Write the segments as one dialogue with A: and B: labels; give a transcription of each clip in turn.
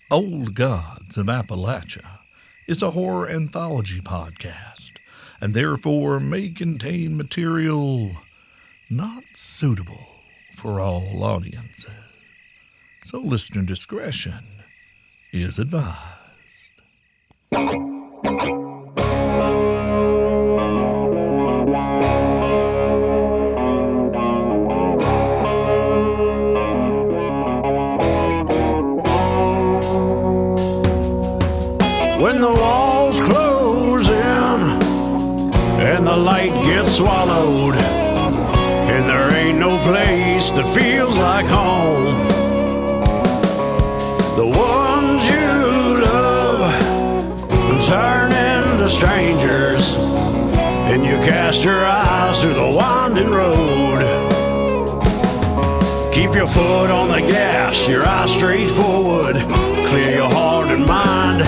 A: Old Gods of Appalachia is a horror anthology podcast, and therefore may contain material not suitable for all audiences. So listener discretion is advised.
B: When the walls close in and the light gets swallowed and there ain't no place that feels like home, the ones you love turn into strangers and you cast your eyes through the winding road. Keep your foot on the gas, your eyes straight forward, clear your heart and mind.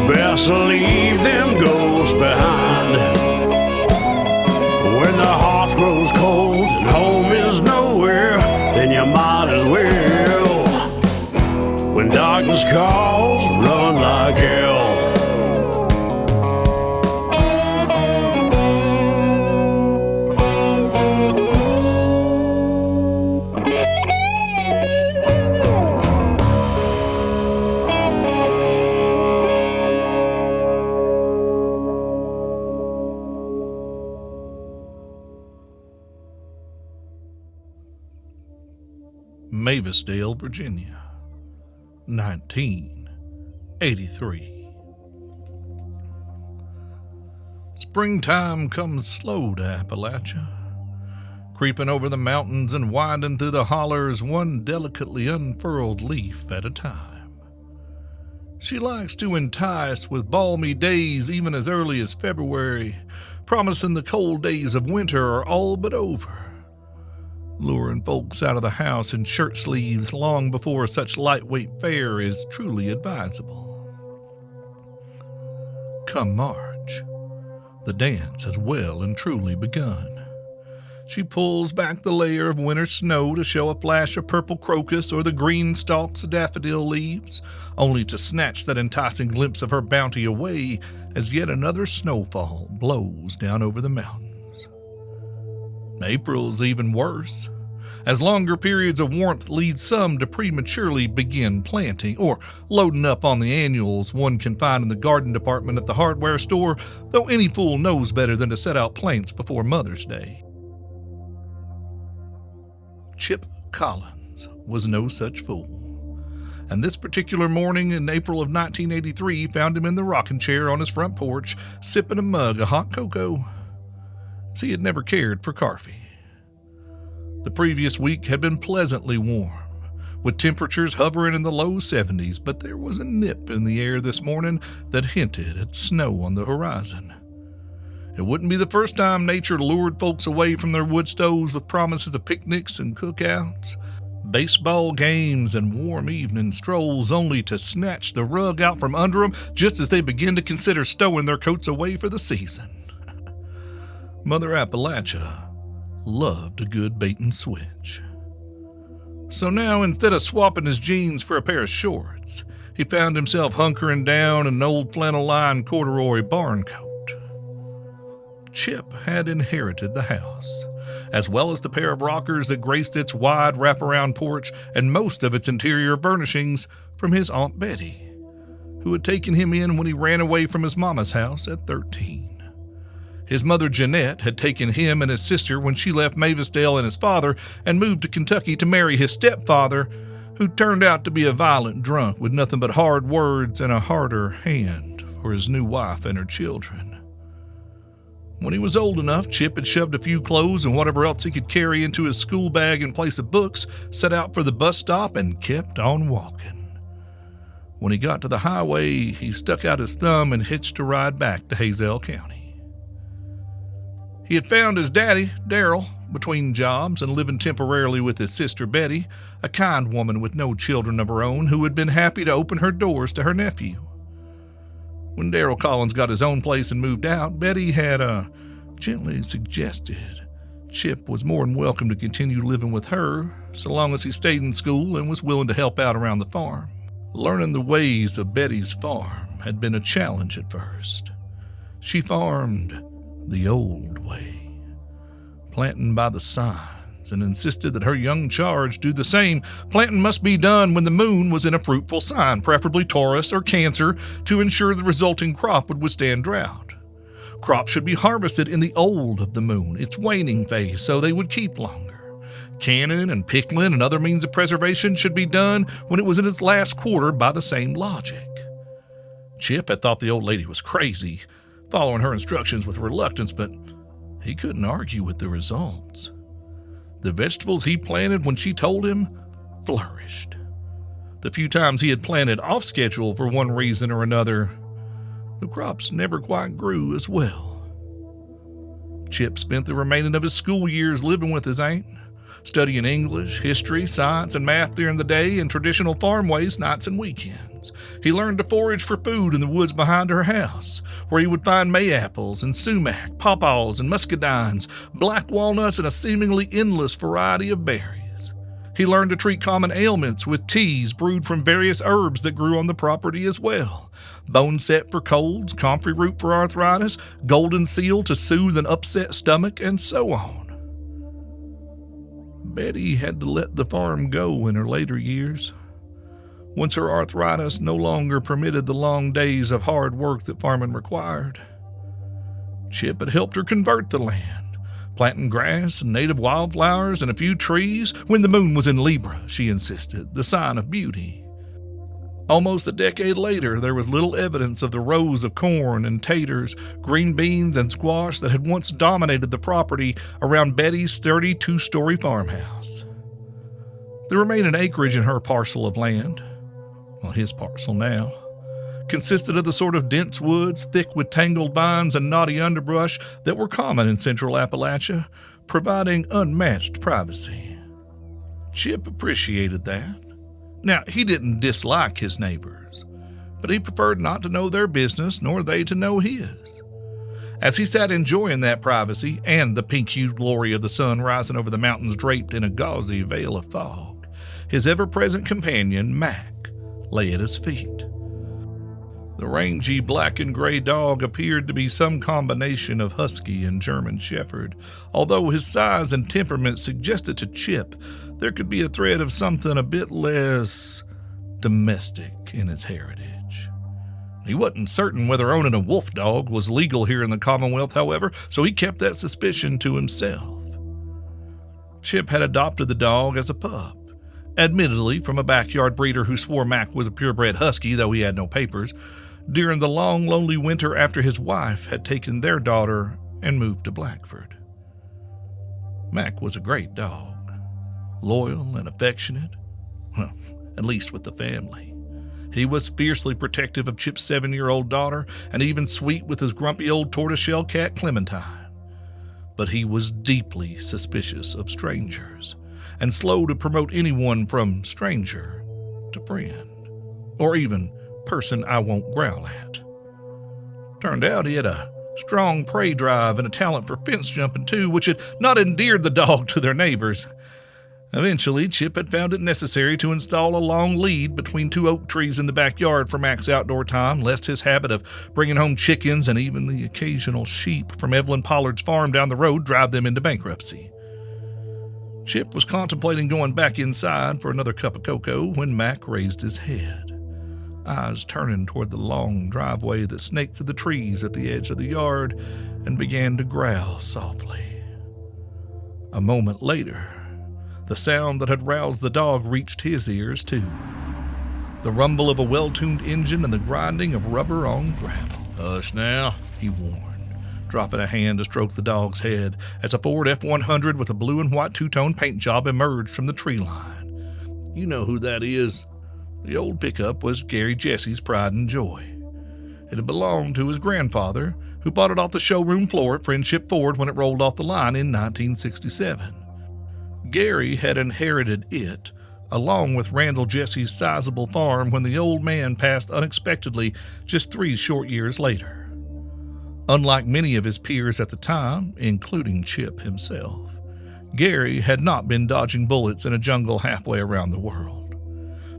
B: Best to leave them ghosts behind. When the hearth grows cold and home is nowhere, then you might as well. When darkness calls, run like hell.
A: Mavisdale, Virginia, 1983. Springtime comes slow to Appalachia, creeping over the mountains and winding through the hollers, one delicately unfurled leaf at a time. She likes to entice with balmy days even as early as February, promising the cold days of winter are all but over, luring folks out of the house in shirt sleeves long before such lightweight fare is truly advisable. Come March, the dance has well and truly begun. She pulls back the layer of winter snow to show a flash of purple crocus or the green stalks of daffodil leaves, only to snatch that enticing glimpse of her bounty away as yet another snowfall blows down over the mountains. April's even worse, as longer periods of warmth lead some to prematurely begin planting or loading up on the annuals one can find in the garden department at the hardware store, though any fool knows better than to set out plants before Mother's Day. Chip Collins was no such fool, and this particular morning in April of 1983 found him in the rocking chair on his front porch, sipping a mug of hot cocoa, as he had never cared for coffee. The previous week had been pleasantly warm, with temperatures hovering in the low 70s, but there was a nip in the air this morning that hinted at snow on the horizon. It wouldn't be the first time nature lured folks away from their wood stoves with promises of picnics and cookouts, baseball games, and warm evening strolls, only to snatch the rug out from under them just as they begin to consider stowing their coats away for the season. Mother Appalachia loved a good bait and switch. So now, instead of swapping his jeans for a pair of shorts, he found himself hunkering down in an old flannel-lined corduroy barn coat. Chip had inherited the house, as well as the pair of rockers that graced its wide wraparound porch and most of its interior furnishings, from his Aunt Betty, who had taken him in when he ran away from his mama's house at 13. His mother Jeanette had taken him and his sister when she left Mavisdale and his father and moved to Kentucky to marry his stepfather, who turned out to be a violent drunk with nothing but hard words and a harder hand for his new wife and her children. When he was old enough, Chip had shoved a few clothes and whatever else he could carry into his school bag in place of books, set out for the bus stop, and kept on walking. When he got to the highway, he stuck out his thumb and hitched a ride back to Hazell County. He had found his daddy, Darrell, between jobs and living temporarily with his sister Betty, a kind woman with no children of her own who had been happy to open her doors to her nephew. When Darrell Collins got his own place and moved out, Betty had gently suggested Chip was more than welcome to continue living with her so long as he stayed in school and was willing to help out around the farm. Learning the ways of Betty's farm had been a challenge at first. She farmed the old way, planting by the signs, and insisted that her young charge do the same. Planting must be done when the moon was in a fruitful sign, preferably Taurus or Cancer, to ensure the resulting crop would withstand drought. Crops should be harvested in the old of the moon, its waning phase, so they would keep longer. Canning and pickling and other means of preservation should be done when it was in its last quarter by the same logic. Chip had thought the old lady was crazy, following her instructions with reluctance, but he couldn't argue with the results. The vegetables he planted when she told him flourished. The few times he had planted off schedule for one reason or another, the crops never quite grew as well. Chip spent the remaining of his school years living with his aunt, studying English, history, science, and math during the day and traditional farm ways nights and weekends. He learned to forage for food in the woods behind her house, where he would find May-apples and sumac, pawpaws and muscadines, black walnuts, and a seemingly endless variety of berries. He learned to treat common ailments with teas brewed from various herbs that grew on the property as well. Bone set for colds, comfrey root for arthritis, golden seal to soothe an upset stomach, and so on. Betty had to let the farm go in her later years. Once her arthritis no longer permitted the long days of hard work that farming required. Chip had helped her convert the land, planting grass and native wildflowers and a few trees when the moon was in Libra, she insisted, the sign of beauty. Almost a decade later, there was little evidence of the rows of corn and taters, green beans, and squash that had once dominated the property around Betty's 32-story farmhouse. The remaining acreage in her parcel of land, well, his parcel now, consisted of the sort of dense woods, thick with tangled vines and knotty underbrush that were common in central Appalachia, providing unmatched privacy. Chip appreciated that. Now, he didn't dislike his neighbors, but he preferred not to know their business nor they to know his. As he sat enjoying that privacy and the pink-hued glory of the sun rising over the mountains draped in a gauzy veil of fog, his ever-present companion, Mac, lay at his feet. The rangy black and gray dog appeared to be some combination of husky and German shepherd, although his size and temperament suggested to Chip there could be a thread of something a bit less domestic in his heritage. He wasn't certain whether owning a wolf dog was legal here in the Commonwealth, however, so he kept that suspicion to himself. Chip had adopted the dog as a pup, admittedly from a backyard breeder who swore Mac was a purebred husky, though he had no papers, during the long, lonely winter after his wife had taken their daughter and moved to Blackford. Mac was a great dog. Loyal and affectionate, well, at least with the family. He was fiercely protective of Chip's 7-year-old daughter, and even sweet with his grumpy old tortoiseshell cat Clementine. But he was deeply suspicious of strangers, and slow to promote anyone from stranger to friend, or even person I won't growl at. Turned out he had a strong prey drive and a talent for fence jumping too, which had not endeared the dog to their neighbors. Eventually, Chip had found it necessary to install a long lead between 2 oak trees in the backyard for Mac's outdoor time, lest his habit of bringing home chickens and even the occasional sheep from Evelyn Pollard's farm down the road drive them into bankruptcy. Chip was contemplating going back inside for another cup of cocoa when Mac raised his head, eyes turning toward the long driveway that snaked through the trees at the edge of the yard, and began to growl softly. A moment later, the sound that had roused the dog reached his ears, too. The rumble of a well-tuned engine and the grinding of rubber on gravel. "Hush now," he warned, dropping a hand to stroke the dog's head as a Ford F-100 with a blue and white two-tone paint job emerged from the tree line. "You know who that is." The old pickup was Gary Jesse's pride and joy. It had belonged to his grandfather, who bought it off the showroom floor at Friendship Ford when it rolled off the line in 1967. Gary had inherited it, along with Randall Jesse's sizable farm, when the old man passed unexpectedly just 3 short years later. Unlike many of his peers at the time, including Chip himself, Gary had not been dodging bullets in a jungle halfway around the world.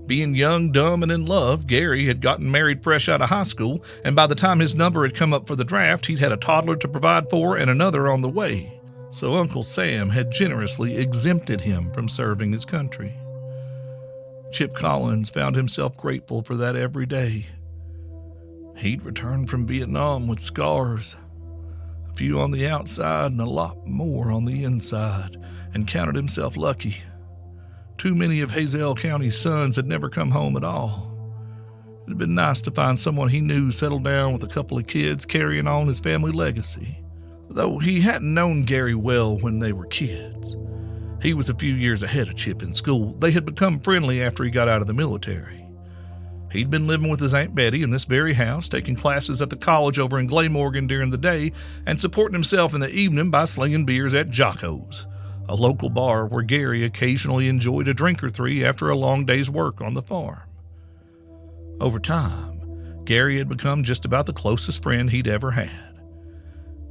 A: Being young, dumb, and in love, Gary had gotten married fresh out of high school, and by the time his number had come up for the draft, he'd had a toddler to provide for and another on the way. So Uncle Sam had generously exempted him from serving his country. Chip Collins found himself grateful for that every day. He'd returned from Vietnam with scars, a few on the outside and a lot more on the inside, and counted himself lucky. Too many of Hazel County's sons had never come home at all. It had been nice to find someone he knew settled down with a couple of kids carrying on his family legacy. Though he hadn't known Gary well when they were kids. He was a few years ahead of Chip in school. They had become friendly after he got out of the military. He'd been living with his Aunt Betty in this very house, taking classes at the college over in Glaymorgan during the day, and supporting himself in the evening by slinging beers at Jocko's, a local bar where Gary occasionally enjoyed a drink or three after a long day's work on the farm. Over time, Gary had become just about the closest friend he'd ever had.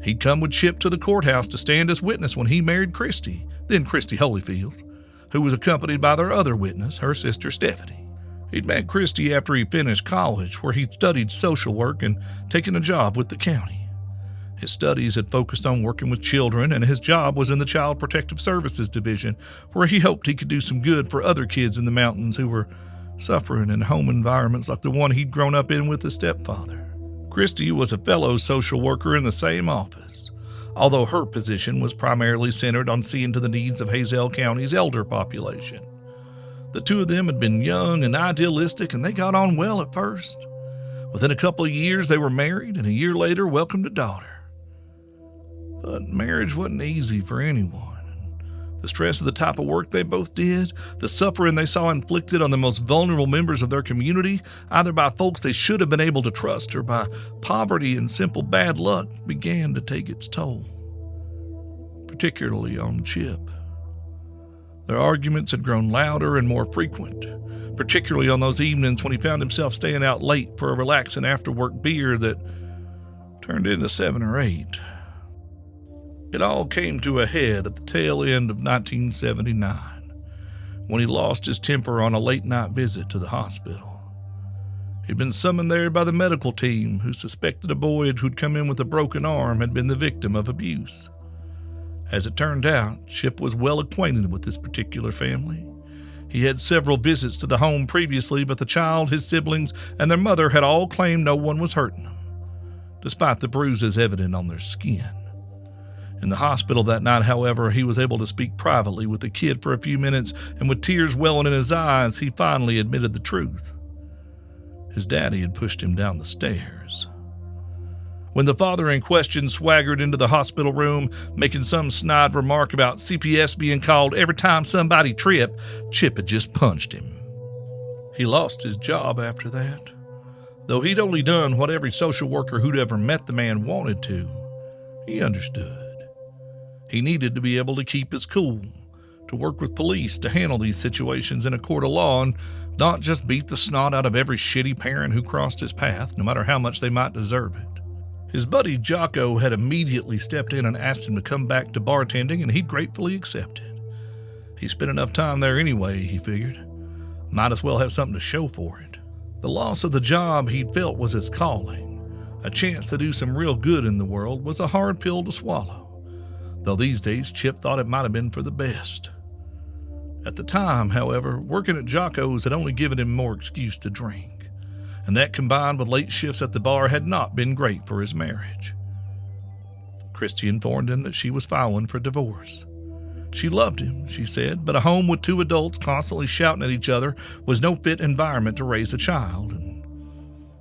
A: He'd come with Chip to the courthouse to stand as witness when he married Christy, then Christy Holyfield, who was accompanied by their other witness, her sister Stephanie. He'd met Christy after he finished college, where he'd studied social work and taken a job with the county. His studies had focused on working with children, and his job was in the Child Protective Services Division, where he hoped he could do some good for other kids in the mountains who were suffering in home environments like the one he'd grown up in with his stepfather. Christy was a fellow social worker in the same office, although her position was primarily centered on seeing to the needs of Hazel County's elder population. The two of them had been young and idealistic, and they got on well at first. Within a couple of years, they were married, and a year later welcomed a daughter. But marriage wasn't easy for anyone. The stress of the type of work they both did, the suffering they saw inflicted on the most vulnerable members of their community, either by folks they should have been able to trust or by poverty and simple bad luck, began to take its toll, particularly on Chip. Their arguments had grown louder and more frequent, particularly on those evenings when he found himself staying out late for a relaxing after-work beer that turned into 7 or 8. It all came to a head at the tail end of 1979, when he lost his temper on a late-night visit to the hospital. He'd been summoned there by the medical team, who suspected a boy who'd come in with a broken arm had been the victim of abuse. As it turned out, Chip was well acquainted with this particular family. He had several visits to the home previously, but the child, his siblings, and their mother had all claimed no one was hurting them, despite the bruises evident on their skin. In the hospital that night, however, he was able to speak privately with the kid for a few minutes, and with tears welling in his eyes, he finally admitted the truth. His daddy had pushed him down the stairs. When the father in question swaggered into the hospital room, making some snide remark about CPS being called every time somebody tripped, Chip had just punched him. He lost his job after that. Though he'd only done what every social worker who'd ever met the man wanted to, he understood. He needed to be able to keep his cool, to work with police to handle these situations in a court of law and not just beat the snot out of every shitty parent who crossed his path, no matter how much they might deserve it. His buddy Jocko had immediately stepped in and asked him to come back to bartending, and he'd gratefully accepted. He spent enough time there anyway, he figured. Might as well have something to show for it. The loss of the job he'd felt was his calling. A chance to do some real good in the world was a hard pill to swallow, though these days Chip thought it might have been for the best. At the time, however, working at Jocko's had only given him more excuse to drink, and that combined with late shifts at the bar had not been great for his marriage. Christy informed him that she was filing for divorce. She loved him, she said, but a home with 2 adults constantly shouting at each other was no fit environment to raise a child, and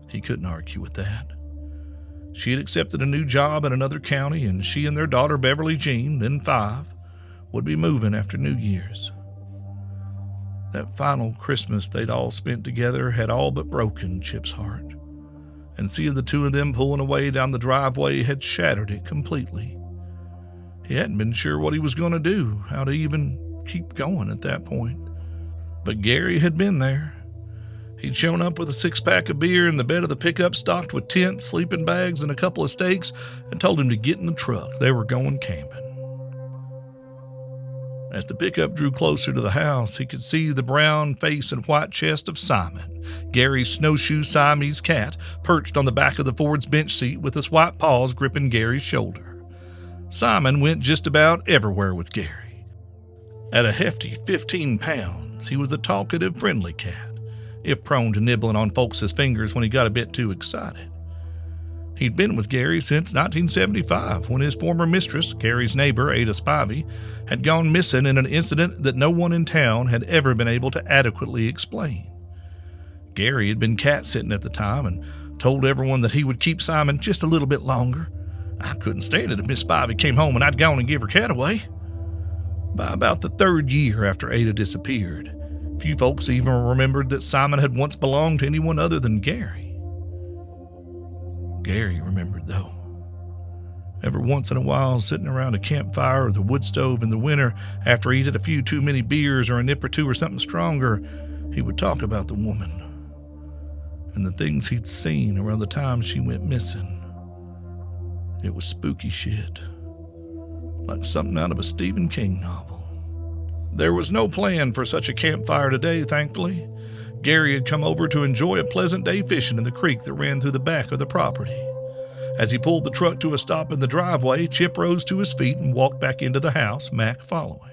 A: he couldn't argue with that. She had accepted a new job in another county, and she and their daughter Beverly Jean, then 5, would be moving after New Year's. That final Christmas they'd all spent together had all but broken Chip's heart, and seeing the 2 of them pulling away down the driveway had shattered it completely. He hadn't been sure what he was going to do, how to even keep going at that point. But Gary had been there. He'd shown up with a 6-pack of beer in the bed of the pickup stocked with tents, sleeping bags, and a couple of steaks, and told him to get in the truck. They were going camping. As the pickup drew closer to the house, he could see the brown face and white chest of Simon, Gary's snowshoe Siamese cat, perched on the back of the Ford's bench seat with his white paws gripping Gary's shoulder. Simon went just about everywhere with Gary. At a hefty 15 pounds, he was a talkative, friendly cat, if prone to nibbling on folks' fingers when he got a bit too excited. He'd been with Gary since 1975, when his former mistress, Gary's neighbor, Ada Spivey, had gone missing in an incident that no one in town had ever been able to adequately explain. Gary had been cat-sitting at the time and told everyone that he would keep Simon just a little bit longer. I couldn't stand it if Miss Spivey came home and I'd gone and give her cat away. By about the third year after Ada disappeared, few folks even remembered that Simon had once belonged to anyone other than Gary. Gary remembered, though. Every once in a while, sitting around a campfire or the wood stove in the winter, after he'd had a few too many beers or a nip or two or something stronger, he would talk about the woman and the things he'd seen around the time she went missing. It was spooky shit, like something out of a Stephen King novel. There was no plan for such a campfire today, thankfully. Gary had come over to enjoy a pleasant day fishing in the creek that ran through the back of the property. As he pulled the truck to a stop in the driveway, Chip rose to his feet and walked back into the house, Mac following.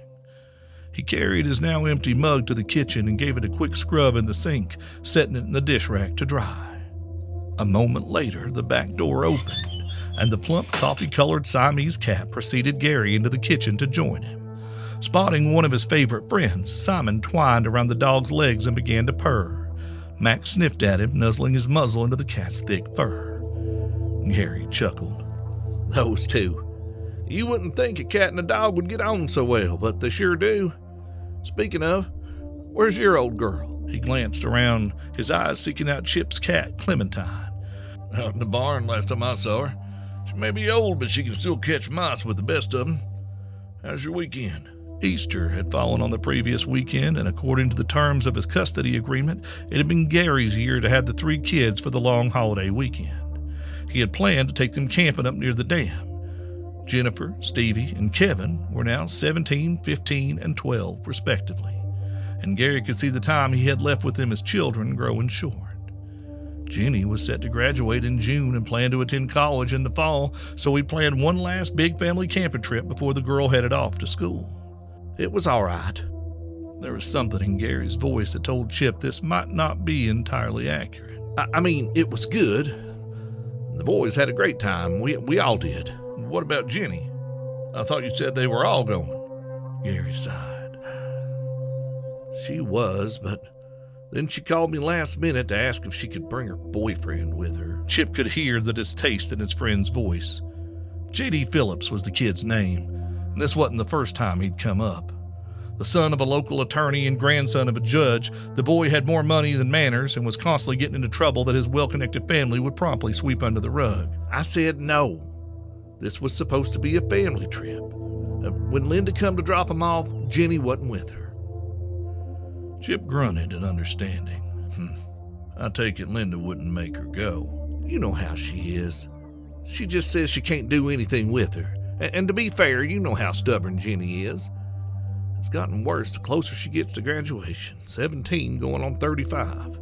A: He carried his now empty mug to the kitchen and gave it a quick scrub in the sink, setting it in the dish rack to dry. A moment later, the back door opened, and the plump coffee-colored Siamese cat preceded Gary into the kitchen to join him. Spotting one of his favorite friends, Simon twined around the dog's legs and began to purr. Mac sniffed at him, nuzzling his muzzle into the cat's thick fur. Gary chuckled. "Those two. You wouldn't think a cat and a dog would get on so well, but they sure do. Speaking of, where's your old girl?" He glanced around, his eyes seeking out Chip's cat, Clementine. "Out in the barn last time I saw her. She may be old, but she can still catch mice with the best of them. How's your weekend?" Easter had fallen on the previous weekend, and according to the terms of his custody agreement, it had been Gary's year to have the 3 kids for the long holiday weekend. He had planned to take them camping up near the dam. Jennifer, Stevie, and Kevin were now 17, 15, and 12, respectively, and Gary could see the time he had left with them as children growing short. Jenny was set to graduate in June and planned to attend college in the fall, so he planned one last big family camping trip before the girl headed off to school. It was all right. There was something in Gary's voice that told Chip this might not be entirely accurate. I mean, it was good. The boys had a great time. We all did. What about Jenny? I thought you said they were all going." Gary sighed. "She was, but then she called me last minute to ask if she could bring her boyfriend with her." Chip could hear the distaste in his friend's voice. J.D. Phillips was the kid's name, and this wasn't the first time he'd come up. The son of a local attorney and grandson of a judge, the boy had more money than manners and was constantly getting into trouble that his well-connected family would promptly sweep under the rug. I said no. This was supposed to be a family trip. When Linda come to drop him off, Jenny wasn't with her. Chip grunted in understanding. I take it Linda wouldn't make her go. You know how she is. She just says she can't do anything with her. And to be fair, you know how stubborn Jenny is. It's gotten worse the closer she gets to graduation. 17 going on 35.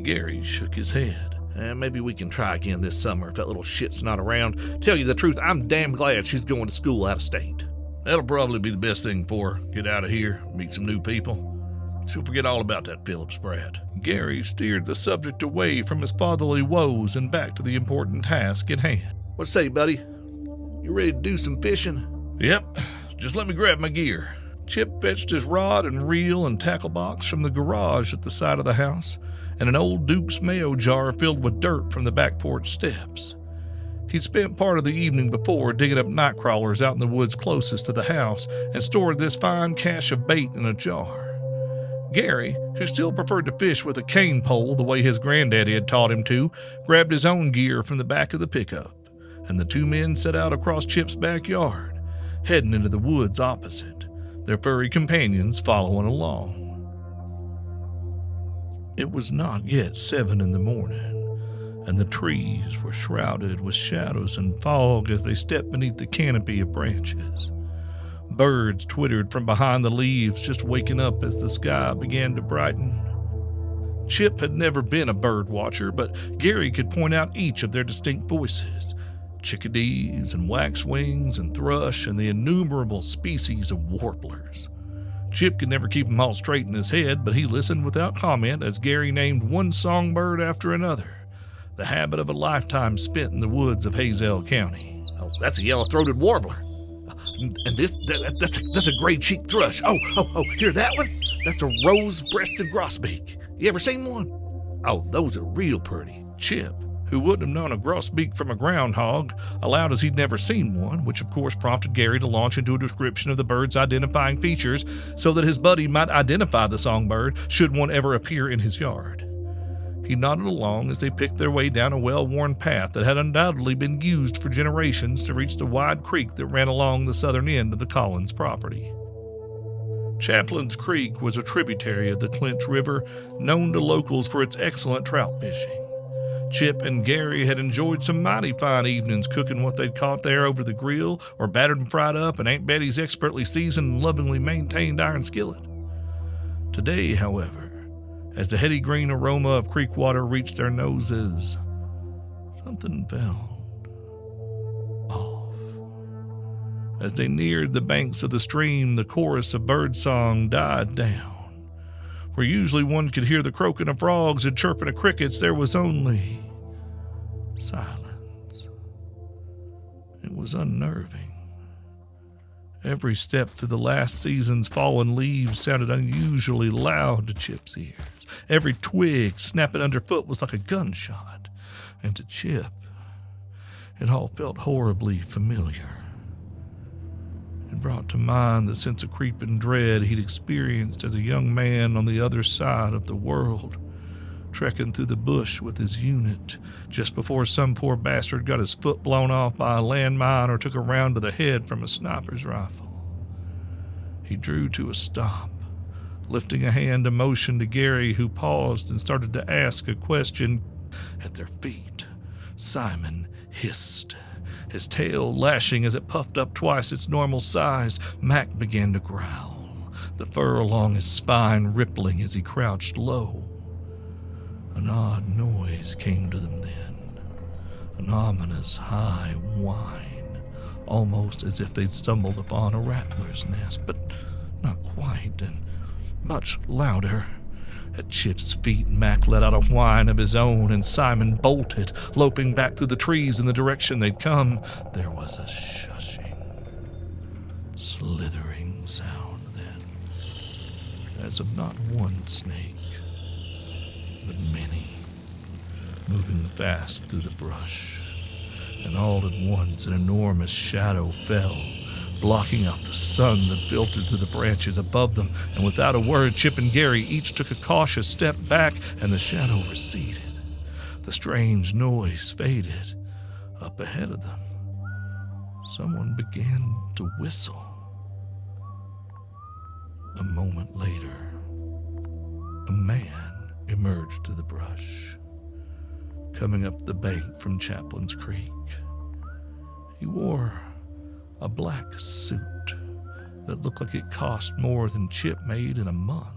A: Gary shook his head. Maybe we can try again this summer if that little shit's not around. Tell you the truth, I'm damn glad she's going to school out of state. That'll probably be the best thing for her. Get out of here, meet some new people. She'll forget all about that Phillips brat. Gary steered the subject away from his fatherly woes and back to the important task at hand. What say, buddy? You ready to do some fishing? Yep. Just let me grab my gear. Chip fetched his rod and reel and tackle box from the garage at the side of the house and an old Duke's mayo jar filled with dirt from the back porch steps. He'd spent part of the evening before digging up night crawlers out in the woods closest to the house and stored this fine cache of bait in a jar. Gary, who still preferred to fish with a cane pole the way his granddaddy had taught him to, grabbed his own gear from the back of the pickup, and the two men set out across Chip's backyard, heading into the woods opposite, their furry companions following along. It was not yet 7 in the morning, and the trees were shrouded with shadows and fog as they stepped beneath the canopy of branches. Birds twittered from behind the leaves, just waking up as the sky began to brighten. Chip had never been a bird watcher, but Gary could point out each of their distinct voices: chickadees and waxwings and thrush and the innumerable species of warblers. Chip could never keep them all straight in his head, but he listened without comment as Gary named one songbird after another, the habit of a lifetime spent in the woods of Mavisdale County. "Oh, that's a yellow-throated warbler. And that's a gray-cheeked thrush. Oh, hear that one? That's a rose-breasted grosbeak. You ever seen one? Oh, those are real pretty." Chip, who wouldn't have known a grosbeak from a groundhog, allowed as he'd never seen one, which of course prompted Gary to launch into a description of the bird's identifying features so that his buddy might identify the songbird should one ever appear in his yard. He nodded along as they picked their way down a well-worn path that had undoubtedly been used for generations to reach the wide creek that ran along the southern end of the Collins property. Chaplin's Creek was a tributary of the Clinch River, known to locals for its excellent trout fishing. Chip and Gary had enjoyed some mighty fine evenings cooking what they'd caught there over the grill or battered and fried up in Aunt Betty's expertly seasoned and lovingly maintained iron skillet. Today, however, as the heady green aroma of creek water reached their noses, something felt off. As they neared the banks of the stream, the chorus of birdsong died down. Where usually one could hear the croaking of frogs and chirping of crickets, there was only silence. It was unnerving. Every step through the last season's fallen leaves sounded unusually loud to Chip's ears. Every twig snapping underfoot was like a gunshot, and to Chip, it all felt horribly familiar. It brought to mind the sense of creeping dread he'd experienced as a young man on the other side of the world, trekking through the bush with his unit just before some poor bastard got his foot blown off by a landmine or took a round to the head from a sniper's rifle. He drew to a stop, lifting a hand to motion to Gary, who paused and started to ask a question. At their feet, Simon hissed, his tail lashing as it puffed up twice its normal size. Mac began to growl, the fur along his spine rippling as he crouched low. An odd noise came to them then, an ominous high whine, almost as if they'd stumbled upon a rattler's nest, but not quite, and much louder. At Chip's feet, Mac let out a whine of his own, and Simon bolted, loping back through the trees in the direction they'd come. There was a shushing, slithering sound then, as of not one snake, but many, moving fast through the brush. And all at once an enormous shadow fell, blocking out the sun that filtered through the branches above them, and without a word, Chip and Gary each took a cautious step back, and the shadow receded. The strange noise faded. Up ahead of them, someone began to whistle. A moment later, a man emerged through the brush, coming up the bank from Chaplin's Creek. He wore a black suit that looked like it cost more than Chip made in a month.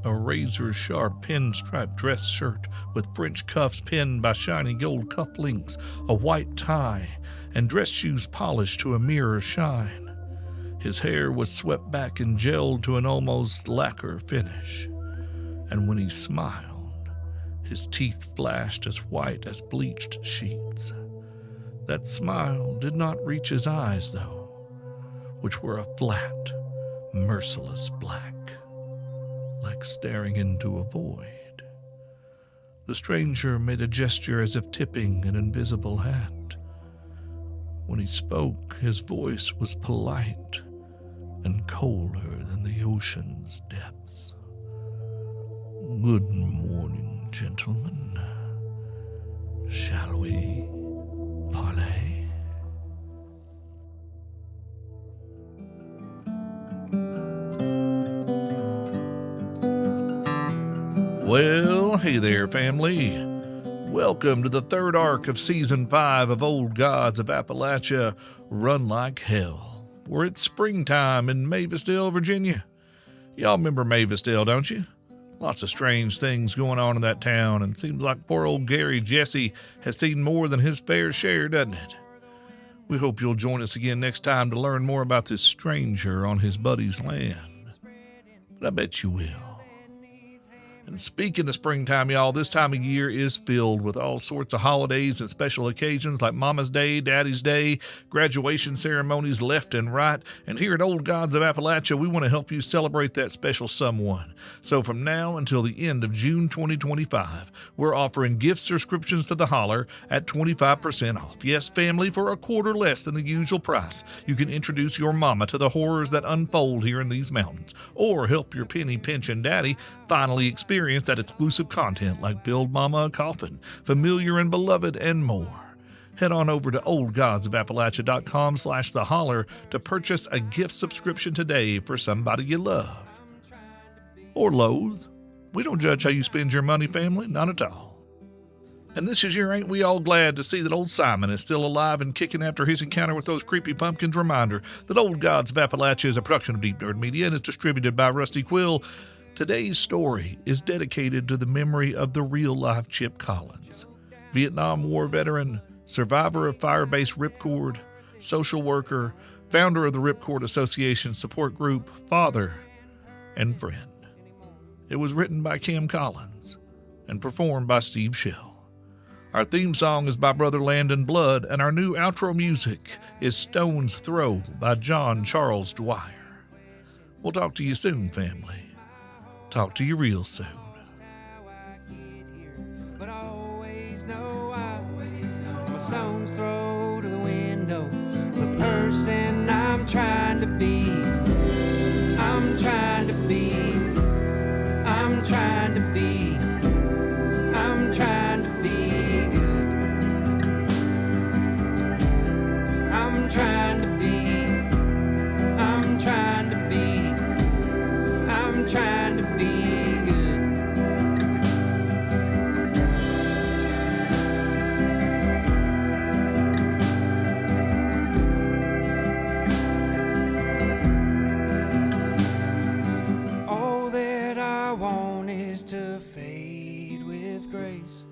A: A razor-sharp pinstripe dress shirt with French cuffs pinned by shiny gold cufflinks, a white tie, and dress shoes polished to a mirror shine. His hair was swept back and gelled to an almost lacquer finish, and when he smiled, his teeth flashed as white as bleached sheets. That smile did not reach his eyes, though, which were a flat, merciless black, like staring into a void. The stranger made a gesture as if tipping an invisible hat. When he spoke, his voice was polite and colder than the ocean's depths. "Good morning, gentlemen. Shall we parley?" Well, hey there, family. Welcome to the third arc of Season 5 of Old Gods of Appalachia, Run Like Hell. where it's springtime in Mavisdale, Virginia. Y'all remember Mavisdale, don't you? Lots of strange things going on in that town, and it seems like poor old Gary Jesse has seen more than his fair share, doesn't it? We hope you'll join us again next time to learn more about this stranger on his buddy's land. But I bet you will. And speaking of springtime, y'all, this time of year is filled with all sorts of holidays and special occasions like Mama's Day, Daddy's Day, graduation ceremonies left and right. And here at Old Gods of Appalachia, we want to help you celebrate that special someone. So from now until the end of June 2025, we're offering gift subscriptions to the Holler at 25% off. Yes, family, for a quarter less than the usual price. You can introduce your mama to the horrors that unfold here in these mountains, or help your penny pinching daddy finally experience that exclusive content like Build Mama a Coffin, Familiar and Beloved, and more. Head on over to oldgodsofappalachia.com/the holler to purchase a gift subscription today for somebody you love. Or loathe. We don't judge how you spend your money, family, not at all. And this is your Ain't We All Glad to see that old Simon is still alive and kicking after his encounter with those creepy pumpkins reminder that Old Gods of Appalachia is a production of Deep Nerd Media and is distributed by Rusty Quill. Today's story is dedicated to the memory of the real-life Chip Collins, Vietnam War veteran, survivor of fire-based ripcord, social worker, founder of the Ripcord Association support group, father, and friend. It was written by Kim Collins and performed by Steve Shell. Our theme song is by Brother Landon Blood, and our new outro music is Stone's Throw by John Charles Dwyer. We'll talk to you soon, family. Talk to you real soon.
C: But I always know I'm a stone's throw to the window. The person I'm trying to be. I'm trying to be. I'm trying to be. I'm trying to be good. I'm trying to be. I'm trying to be. I'm trying to be good. All that I want is to fade with grace.